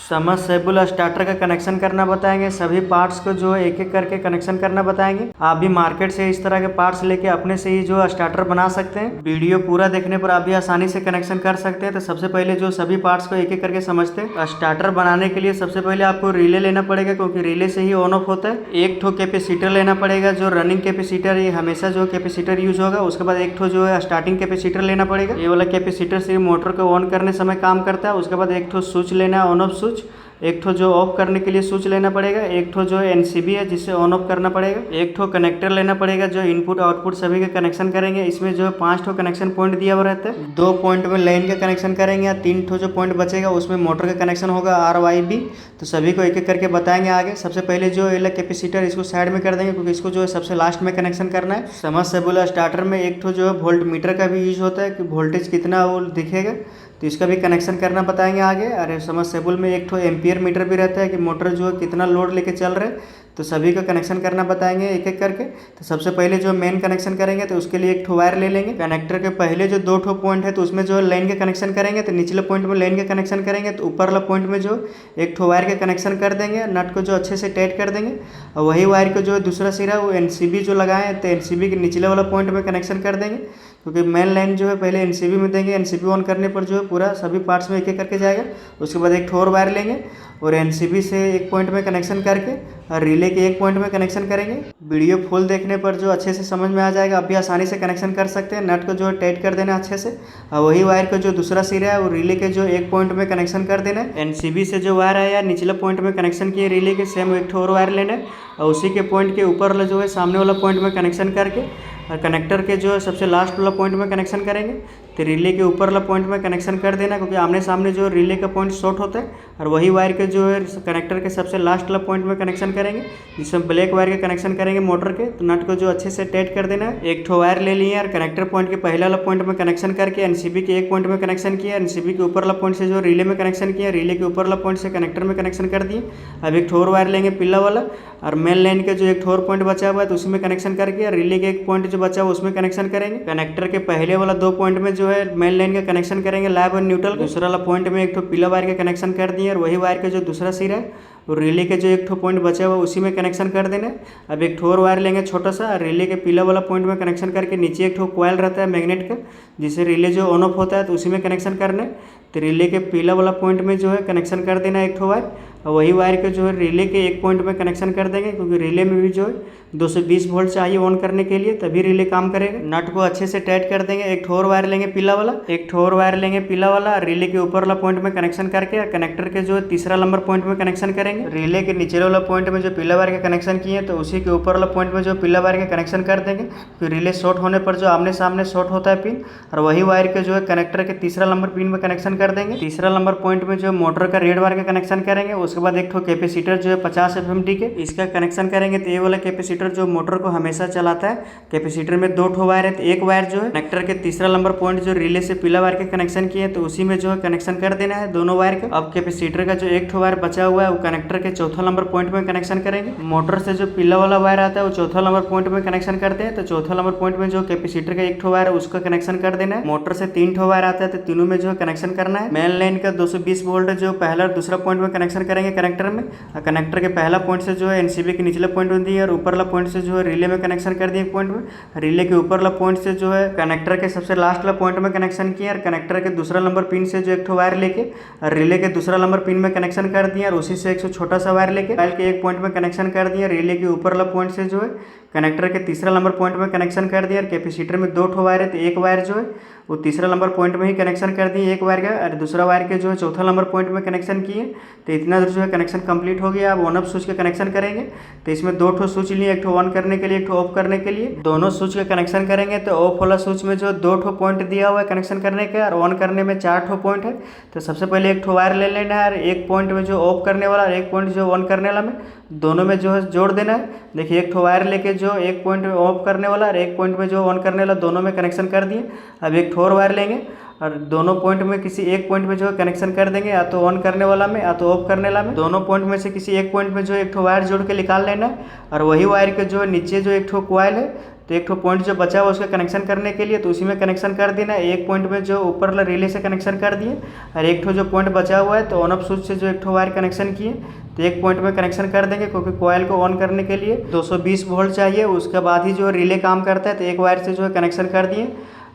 Submersible starter का connection करना बताएंगे। सभी पार्ट्स को जो है एक एक करके कनेक्शन करना बताएंगे। आप भी मार्केट से इस तरह के पार्ट्स लेके अपने से ही जो स्टार्टर बना सकते हैं। वीडियो पूरा देखने पर आप भी आसानी से कनेक्शन कर सकते हैं। तो सबसे पहले जो सभी पार्ट्स को एक एक करके समझते हैं। स्टार्टर बनाने के लिए सबसे पहले आपको रिले लेना पड़ेगा, क्योंकि रिले से ही ऑन ऑफ होता है। एक ठो कैपेसिटर लेना पड़ेगा, जो रनिंग कैपेसिटर, ये हमेशा जो कैपेसिटर यूज होगा। उसके बाद एक ठो जो है स्टार्टिंग कैपेसिटर लेना पड़ेगा। ये वाला कैपेसिटर से मोटर को ऑन करने समय काम करता है। उसके बाद एक ठो स्विच लेना है, ऑन ऑफ स्विच। एक ठो जो ऑफ करने के लिए स्विच लेना पड़ेगा। एक ठो जो एनसीबी है जिससे ऑन ऑफ करना पड़ेगा। एक ठो कनेक्टर लेना पड़ेगा जो इनपुट आउटपुट सभी का कनेक्शन करेंगे। इसमें जो है 5 ठो कनेक्शन पॉइंट दिया हुआ रहता है। 2 पॉइंट में लाइन का कनेक्शन करेंगे, या 3 ठो जो पॉइंट बचेगा उसमें मोटर का कनेक्शन होगा RYB। तो सभी को एक एक करके बताएंगे आगे। सबसे पहले जो ये कैपेसिटर इसको साइड में कर देंगे, क्योंकि इसको जो है सबसे लास्ट में कनेक्शन करना है। सबमर्सिबल स्टार्टर में एक ठो जो है वोल्ट मीटर का भी यूज होता है, कि वोल्टेज कितना वो दिखेगा, तो इसका भी कनेक्शन करना बताएंगे आगे। अरे सबमर्सिबल में एक ठो एम्पियर मीटर भी रहता है, कि मोटर जो है कितना लोड लेके चल रहा है। तो सभी का कनेक्शन करना बताएंगे एक एक करके। तो सबसे पहले जो मेन कनेक्शन करेंगे तो उसके लिए एक ठो वायर ले लेंगे। कनेक्टर के पहले जो 2 ठो पॉइंट है तो उसमें जो है लाइन का कनेक्शन करेंगे। तो निचले पॉइंट में लाइन का कनेक्शन करेंगे, तो ऊपर वाला पॉइंट में जो एक ठो वायर का कनेक्शन कर देंगे। नट को जो अच्छे से टाइट कर देंगे, और वही वायर को जो है दूसरा सिरा वो एनसीबी जो लगाए हैं तो एनसीबी के निचले वाला पॉइंट में कनेक्शन कर देंगे, क्योंकि मेन लाइन जो है पहले एनसीबी में देंगे। एनसीबी ऑन करने पर जो है पूरा सभी पार्ट्स में एक एक करके जाएगा। उसके बाद एक ठो और वायर लेंगे और एनसीबी से एक पॉइंट में कनेक्शन करके और रिले के एक पॉइंट में कनेक्शन करेंगे। वीडियो फुल देखने पर जो अच्छे से समझ में आ जाएगा। आप भी आसानी से कनेक्शन कर सकते हैं। नट को जो है टाइट कर देना अच्छे से, और वही वायर को जो दूसरा सिरा है वो रिले के जो एक पॉइंट में कनेक्शन कर देना है। एनसीबी से जो वायर है या निचले पॉइंट में कनेक्शन किए रिले के, सेम एक ठो और वायर लेना है, और उसी के पॉइंट के ऊपर वाला जो है सामने वाला पॉइंट में कनेक्शन करके और कनेक्टर के जो है सबसे लास्ट वाला पॉइंट में कनेक्शन करेंगे। तो रिले के ऊपर वाला पॉइंट में कनेक्शन कर देना, क्योंकि आमने सामने जो रिले का पॉइंट शॉर्ट होता है। और वही वायर के जो है कनेक्टर के सबसे लास्ट वाला पॉइंट में कनेक्शन करेंगे, जिसमें ब्लैक वायर के कनेक्शन करेंगे मोटर के। तो नट को जो अच्छे से टाइट कर देना है। एक ठो वायर ले लिए और कनेक्टर पॉइंट के पहला वाला पॉइंट में कनेक्शन करके एनसीबी के एक पॉइंट में कनेक्शन किया। एनसीबी के ऊपर वाला पॉइंट से जो रिले में कनेक्शन किया, रिले के ऊपर वाला पॉइंट से कनेक्टर में कनेक्शन कर दिए। अब एक ठो और वायर लेंगे पिल्ला वाला, और मेन लाइन के जो एक ठो और पॉइंट बचा हुआ है तो उसमें कनेक्शन करके रिले के एक पॉइंट जो बचा हुआ उसमें कनेक्शन करेंगे। कनेक्टर के पहले वाला 2 पॉइंट में जो है मेन लाइन का कनेक्शन करेंगे, लाइव और न्यूट्रल। दूसरा वाला पॉइंट में एक ठो पीला वायर का कनेक्शन कर दिए, और वही वायर का जो दूसरा सिरा है और रिले के जो एक ठो पॉइंट बचा हुआ उसी में कनेक्शन कर देना है। अब एक ठो और वायर लेंगे छोटा सा, रिले के पीला वाला पॉइंट में कनेक्शन करके नीचे एक ठो कॉइल रहता है मैग्नेट का, जिससे रिले जो ऑन ऑफ होता है तो उसी में कनेक्शन करना है। तो रिले के पीला वाला पॉइंट में जो है कनेक्शन कर देना है एक ठो वायर, और वही वायर के जो है रिले के एक पॉइंट में कनेक्शन कर देंगे, क्योंकि रिले में भी जो है 220 वोल्ट चाहिए ऑन करने के लिए, तभी रिले काम करेगा। नट को अच्छे से टाइट कर देंगे। एक ठो और वायर लेंगे पीला वाला, एक ठो और वायर लेंगे पीला वाला, रिले के ऊपर वाला पॉइंट में कनेक्शन करके कनेक्टर के जो है तीसरा नंबर पॉइंट में कनेक्शन करेंगे। रिले के नीचे वाला पॉइंट में जो पीला वायर का कनेक्शन किए तो उसी के ऊपर वाला पॉइंट में जो पीला वायर का कनेक्शन कर देंगे। फिर रिले शॉर्ट होने पर जो आमने सामने शॉर्ट होता है पिन, और वही वायर के जो है कनेक्टर के तीसरा नंबर पिन में कनेक्शन कर देंगे। तीसरा नंबर पॉइंट में जो मोटर का रेड वायर का कनेक्शन करेंगे। उसके बाद एक ठो कैपेसिटर जो है 50 FMD के, इसका कनेक्शन करेंगे। तो ये वाला कैपेसिटर जो मोटर को हमेशा चलाता है। कैपेसिटर में 2 ठो वायर है, तो एक वायर जो है कनेक्टर के तीसरा नंबर पॉइंट जो रिले से पीला वायर के कनेक्शन किए तो उसी में जो है कनेक्शन कर देना है दोनों वायर का। अब कैपेसिटर का जो एक ठो वायर बचा हुआ है वो कनेक्टर के चौथा नंबर पॉइंट में कनेक्शन करेंगे। मोटर से जो पीला वाला वायर आता है वो चौथा नंबर पॉइंट में कनेक्शन करते हैं। तो चौथा नंबर पॉइंट में जो कैपेसिटर का एक ठो वायर है उसका कनेक्शन कर देना है। मोटर से 3 ठो वायर आता है, तो तीनों में जो है कनेक्शन करना है। मेन लाइन का 220 वोल्ट जो पहला और दूसरा पॉइंट में कनेक्शन करेंगे कनेक्टर में, और कनेक्टर के पहला पॉइंट से जो है एनसीबी के निचले पॉइंट में दिए, और ऊपर वाला पॉइंट से जो है रिले में कनेक्शन कर दिए पॉइंट में। रिले के ऊपर वाला पॉइंट से जो है कनेक्टर के सबसे लास्ट वाला पॉइंट में कनेक्शन किया, और कनेक्टर के दूसरा नंबर पिन से जो एक ठो वायर लेके और रिले के दूसरा नंबर पिन में कनेक्शन कर दिया, और उसी से एक छोटा सा वायर लेके कॉइल के एक पॉइंट में कनेक्शन कर दिया। रिले के ऊपर वाला पॉइंट से जो है कनेक्टर के तीसरा नंबर पॉइंट में कनेक्शन कर दिया। और कैपेसिटर में 2 ठो वायर है, तो एक वायर जो है वो तीसरा नंबर पॉइंट में ही कनेक्शन कर दिए एक वायर का, और दूसरा वायर के जो है चौथा नंबर पॉइंट में कनेक्शन किए। तो इतना दूर जो है कनेक्शन कंप्लीट हो गया। अब ऑन ऑफ स्विच का कनेक्शन करेंगे। तो इसमें 2 ठो स्विच लिए, एक ठो ऑन करने के लिए, एक ठो ऑफ करने के लिए। दोनों स्विच का कनेक्शन करेंगे। तो ऑफ वाला स्विच में जो 2 ठो पॉइंट दिया हुआ है कनेक्शन करने का, और ऑन करने में 4 ठो पॉइंट है। तो सबसे पहले एक ठो वायर ले लेना है, और एक पॉइंट में जो ऑफ करने वाला और एक पॉइंट जो ऑन करने वाला में दोनों में जो है जोड़ देना है। देखिए एक ठो वायर लेके जो एक पॉइंट ऑफ करने वाला और एक पॉइंट में जो ऑन करने वाला दोनों में कनेक्शन कर दिए। अब एक ठो और वायर लेंगे और दोनों पॉइंट में किसी एक पॉइंट में जो है कनेक्शन कर देंगे, या तो ऑन करने वाला में या तो ऑफ करने वाला में। दोनों पॉइंट में से किसी एक पॉइंट में जो एक ठो वायर जोड़ के निकाल लेना है, और वही वायर के जो है नीचे जो एक ठो कॉइल है तो एक ठो पॉइंट जो बचा हुआ उसका कनेक्शन करने के लिए तो उसी में कनेक्शन कर देना है। एक पॉइंट में जो ऊपर वाला रिले से कनेक्शन कर दिए और एक ठो जो पॉइंट बचा हुआ है तो ऑन ऑफ स्विच से जो एक ठो वायर कनेक्शन किए तो एक पॉइंट में कनेक्शन कर देंगे, क्योंकि कॉइल को ऑन करने के लिए 220 वोल्ट चाहिए। उसके बाद ही जो रिले काम करता है, तो एक वायर से जो है कनेक्शन कर दिए।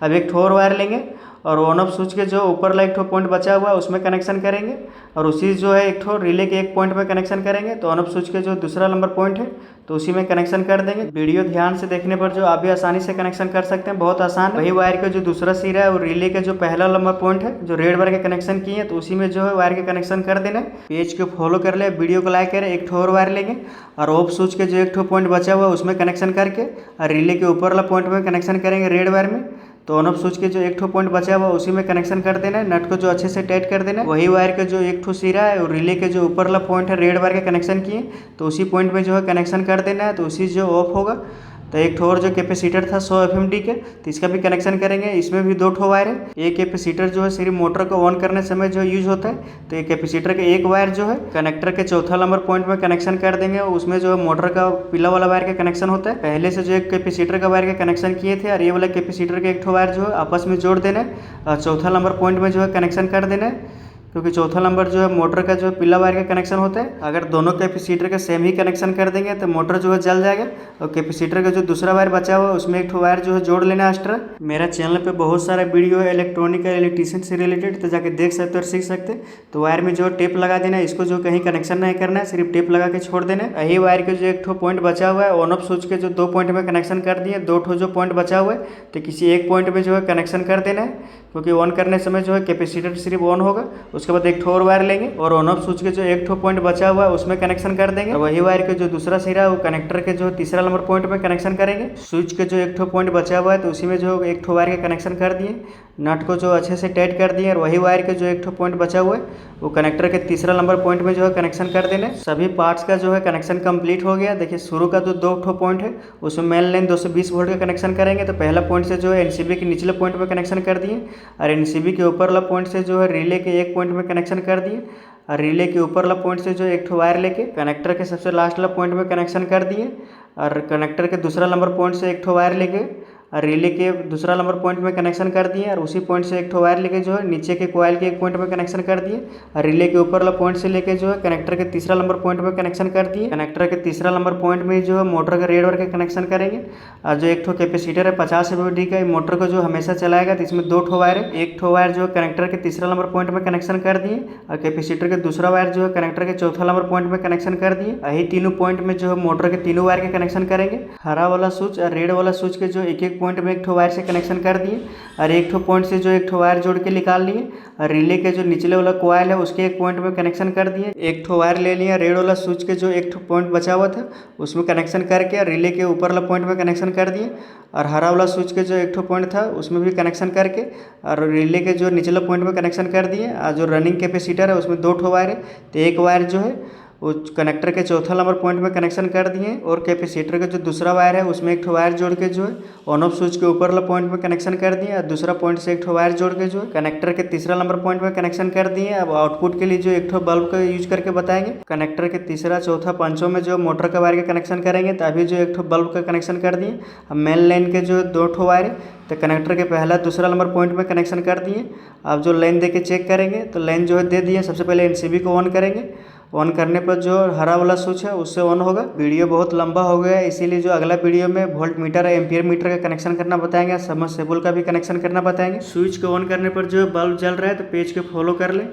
अब एक ठो और वायर लेंगे और ऑन ऑफ स्विच के जो ऊपर ला एक ठो पॉइंट बचा हुआ है उसमें कनेक्शन करेंगे और उसी जो है एक ठो रिले के एक पॉइंट में कनेक्शन करेंगे। तो ऑन ऑफ स्विच के जो दूसरा नंबर पॉइंट है तो उसी में कनेक्शन कर देंगे। वीडियो ध्यान से देखने पर जो आप भी आसानी से कनेक्शन कर सकते हैं, बहुत आसान है। वही वायर का जो दूसरा सिरा है वो रिले के जो पहला नंबर पॉइंट है जो रेड वायर के कनेक्शन किए हैं तो उसी में जो है वायर के कनेक्शन कर देना। पेज को फॉलो कर ले, वीडियो को लाइक करें। एक ठो और वायर लेंगे और ऑफ स्विच के जो एक ठो पॉइंट बचा हुआ है उसमें कनेक्शन करके और रिले के ऊपर वाला पॉइंट में कनेक्शन करेंगे रेड वायर में। तो ऑन ऑफ स्विच के जो एक ठो पॉइंट बचा हुआ उसी में कनेक्शन कर देना है। नट को जो अच्छे से टाइट कर देना है। वही वायर के जो एक ठो सिरा है और रिले के जो ऊपर वाला पॉइंट है रेड वायर के कनेक्शन किए तो उसी पॉइंट में जो है कनेक्शन कर देना है। तो उसी जो ऑफ होगा तो एक ठो और जो कैपेसिटर था 100 FMD के तो इसका भी कनेक्शन करेंगे। इसमें भी 2 ठो वायर है। एक कैपेसिटर जो है सिर्फ मोटर को ऑन करने समय जो यूज होता है, तो एक कैपेसिटर के एक वायर जो है कनेक्टर के चौथा नंबर पॉइंट में कनेक्शन कर देंगे। उसमें जो है मोटर का पीला वाला वायर का कनेक्शन होता है। पहले से जो एक कैपेसिटर का वायर का कनेक्शन किए थे और ये वाला कैपेसिटर के एक ठो वायर जो है आपस में जोड़ देना है और चौथा नंबर पॉइंट में जो है कनेक्शन कर देना है, क्योंकि चौथा नंबर जो है मोटर का जो है पीला वायर का कनेक्शन होता है। अगर दोनों कैपेसिटर का सेम ही कनेक्शन कर देंगे तो मोटर जो है जल जाएगा। और कैपेसिटर का जो दूसरा वायर बचा हुआ है उसमें एक ठो वायर जो है जोड़ लेना एक्स्ट्रा। मेरा चैनल पे बहुत सारा वीडियो है इलेक्ट्रॉनिक और इलेक्ट्रीशियन से रिलेटेड, तो जाके देख सकते और सीख सकते। तो वायर में जो टेप लगा देना है, इसको जो कहीं कनेक्शन नहीं करना है, सिर्फ टेप लगा के छोड़ देना है। यही वायर के जो एक ठो पॉइंट बचा हुआ है ऑन ऑफ स्विच के जो 2 पॉइंट में कनेक्शन कर दिए, 2 ठो जो पॉइंट बचा हुआ है तो किसी एक पॉइंट में जो है कनेक्शन कर देना है, क्योंकि ऑन करने समय जो है कैपेसिटर सिर्फ ऑन होगा। उसके बाद एक ठो और वायर लेंगे और ऑन ऑफ स्विच के जो एक ठो पॉइंट बचा हुआ है उसमें कनेक्शन कर देंगे। और वही वायर के जो दूसरा सिरा है वो कनेक्टर के जो तीसरा नंबर पॉइंट में कनेक्शन करेंगे। स्विच के जो एक ठो पॉइंट बचा हुआ है तो उसी में जो एक ठो वायर के कनेक्शन कर दिए, नट को जो अच्छे से टाइट कर दिए। और वही वायर के जो एक ठो पॉइंट बचा हुआ है वो कनेक्टर के तीसरा नंबर पॉइंट में जो है कनेक्शन कर देना। सभी पार्ट्स का जो है कनेक्शन कंप्लीट हो गया। देखिए शुरू का जो 2 ठो पॉइंट है उसमें मेन लाइन 220 वोल्ट का कनेक्शन करेंगे। तो पहला पॉइंट से जो है एनसीबी के निचले पॉइंट में कनेक्शन कर दिए और एनसीबी के ऊपर वाला पॉइंट से जो है रिले के एक पॉइंट में कनेक्शन कर दिए और रिले के ऊपर वाला पॉइंट से जो एक ठो वायर लेके कनेक्टर के सबसे लास्ट वाला पॉइंट में कनेक्शन कर दिए और कनेक्टर के दूसरा नंबर पॉइंट से एक ठो वायर लेके और रिले के दूसरा नंबर पॉइंट में कनेक्शन कर दिए और उसी पॉइंट से एक ठो वायर लेके जो है नीचे के कॉइल के एक पॉइंट में कनेक्शन कर दिए और रिले के ऊपर वाला पॉइंट से लेके जो है कनेक्टर के तीसरा नंबर पॉइंट में कनेक्शन कर दिए। कनेक्टर के तीसरा नंबर पॉइंट में जो है मोटर का रेड वायर का कनेक्शन करेंगे। और जो एक ठो कैपेसिटर है 50 FMD का, मोटर को जो हमेशा चलाएगा, तो इसमें 2 ठो वायर है। एक ठो वायर जो है कनेक्टर के तीसरा नंबर पॉइंट में कनेक्शन कर दिए और कैपेसिटर के दूसरा वायर जो है कनेक्टर के चौथा नंबर पॉइंट में कनेक्शन कर दिए। यही तीनों पॉइंट में जो है मोटर के तीनों वायर के कनेक्शन करेंगे। हरा वाला स्विच और रेड वाला स्विच के जो एक एक पॉइंट में एक ठो वायर कनेक्शन कर दिए और एक ठो पॉइंट से जो एक ठो वायर जोड़ के निकाल लिए और रिले के जो निचले वाला कॉइल है उसके एक पॉइंट में कनेक्शन कर दिए। एक ठो वायर ले लिया रेड वाला स्विच के जो एक ठो पॉइंट बचा हुआ था उसमें कनेक्शन करके रिले के ऊपर वाला पॉइंट में कनेक्शन कर दिए और हरा वाला स्विच के जो एक ठो पॉइंट था उसमें भी कनेक्शन करके और रिले के जो निचला पॉइंट में कनेक्शन कर दिए। और जो रनिंग कैपेसिटर है उसमें 2 ठो वायर है, तो एक वायर जो है वो कनेक्टर के चौथा नंबर पॉइंट में कनेक्शन कर दिए और कैपेसिटर का जो दूसरा वायर है उसमें एक ठो वायर जोड़ के जो है ऑन ऑफ स्विच के ऊपर वाला पॉइंट में कनेक्शन कर दिए और दूसरा पॉइंट से एक ठो वायर जोड़ के जो है कनेक्टर के तीसरा नंबर पॉइंट में कनेक्शन कर दिए। अब आउटपुट के लिए जो एक ठो बल्ब का यूज करके बताएंगे। कनेक्टर के तीसरा चौथा पांचों में जो मोटर का वायर का कनेक्शन करेंगे, तो अभी जो एक ठो बल्ब का कनेक्शन कर दिए। अब मेन लाइन के जो 2 ठो वायर है तो कनेक्टर के पहला दूसरा नंबर पॉइंट में कनेक्शन कर दिए। अब जो लाइन दे के चेक करेंगे तो लाइन जो है दे दिए। सबसे पहले एनसीबी को ऑन करेंगे, ऑन करने पर जो हरा वाला स्विच है उससे ऑन होगा। वीडियो बहुत लंबा हो गया है, इसीलिए जो अगला वीडियो में वोल्ट मीटर और एम्पियर मीटर का कनेक्शन करना बताएंगे, सबमर्सिबल का भी कनेक्शन करना बताएंगे। स्विच को ऑन करने पर जो बल्ब जल रहा है तो पेज को फॉलो कर ले।